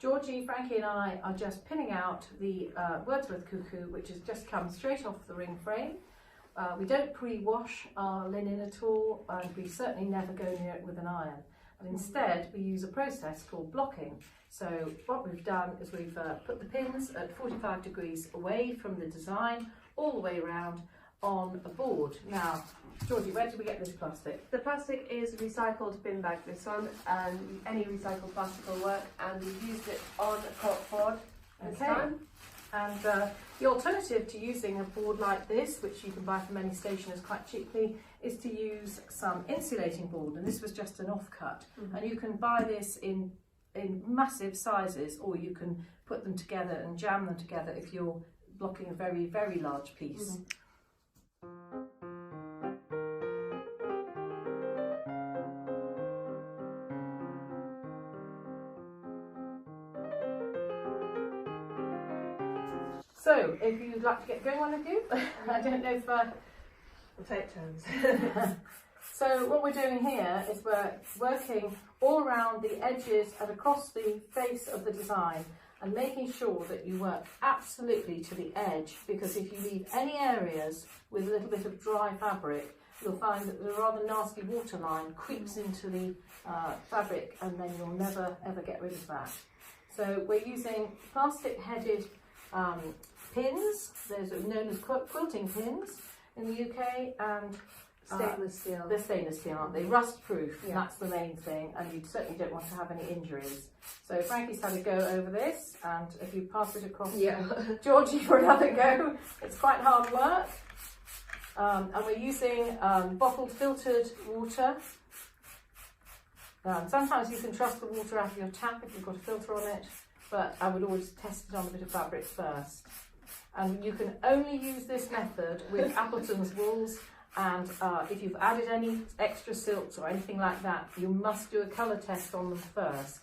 Georgie, Frankie and I are just pinning out the Wordsworth cuckoo, which has just come straight off the ring frame. We don't pre-wash our linen at all, and we certainly never go near it with an iron. And instead, we use a process called blocking. So what we've done is we've put the pins at 45 degrees away from the design, all the way around on a board. Now, Georgie, where did we get this plastic? The plastic is recycled bin bag, this one, and any recycled plastic will work, and we've used it on a corkboard this time. And the alternative to using a board like this, which you can buy from any stationers quite cheaply, is to use some insulating board, and this was just an offcut. And you can buy this in massive sizes, or you can put them together and jam them together if you're blocking a very, very large piece. So, if you'd like to get going, one of you, I don't know if We'll take turns. So what we're doing here is we're working all around the edges and across the face of the design, and making sure that you work absolutely to the edge, because if you leave any areas with a little bit of dry fabric, you'll find that the rather nasty waterline creeps into the fabric, and then you'll never ever get rid of that. So we're using plastic headed pins. Those are known as quilting pins in the UK, and Stainless steel. they're stainless steel, aren't they? Rust proof, yeah. That's the main thing, and you certainly don't want to have any injuries. So Frankie's had a go over this, and if you pass it across to Georgie for another go, it's quite hard work. And we're using bottled filtered water. Sometimes you can trust the water out of your tap if you've got a filter on it, but I would always test it on a bit of fabric first. And you can only use this method with Appleton's wools, and if you've added any extra silks or anything like that, you must do a colour test on them first.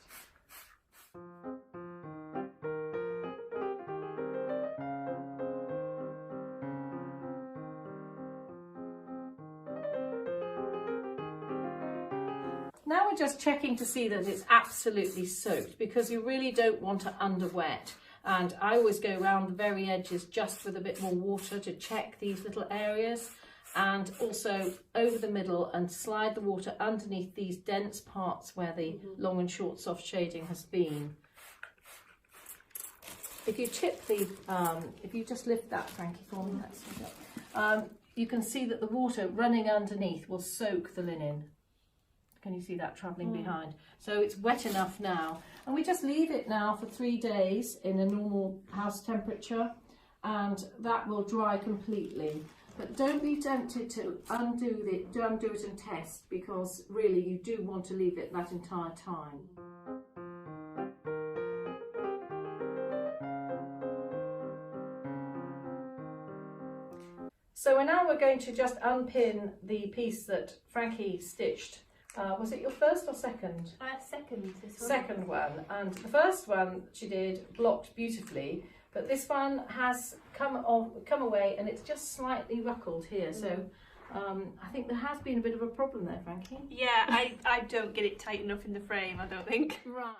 Now we're just checking to see that it's absolutely soaked, because you really don't want to under wet. And I always go around the very edges just with a bit more water to check these little areas, and also over the middle, and slide the water underneath these dense parts where the long and short soft shading has been. If you tip the, if you just lift that, Frankie, for me, you can see that the water running underneath will soak the linen. Can you see that travelling behind? So it's wet enough now, and we just leave it now for 3 days in a normal house temperature, and that will dry completely. But don't be tempted to undo it and test, because really you do want to leave it that entire time. So we're going to just unpin the piece that Frankie stitched. Was it your first or second? Second. This one. Second one, and the first one she did blocked beautifully, but this one has come away, and it's just slightly ruckled here. So I think there has been a bit of a problem there, Frankie. Yeah, I don't get it tight enough in the frame, I don't think. Right.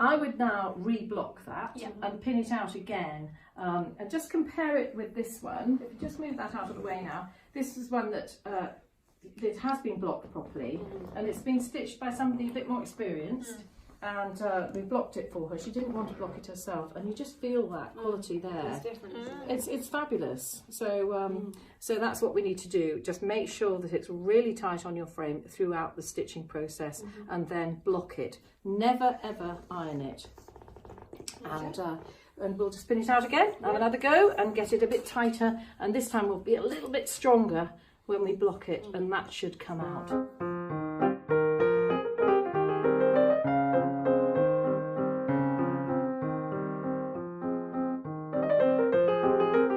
I would now re-block that and pin it out again, and just compare it with this one. If you just move that out of the way now, this is one that it has been blocked properly, and it's been stitched by somebody a bit more experienced, and we blocked it for her. She didn't want to block it herself, and you just feel that quality there. It's different. It's fabulous. So so that's what we need to do. Just make sure that it's really tight on your frame throughout the stitching process, and then block it. Never ever iron it. And we'll just spin it out again, have another go, and get it a bit tighter, and this time we'll be a little bit stronger when we block it, and that should come out.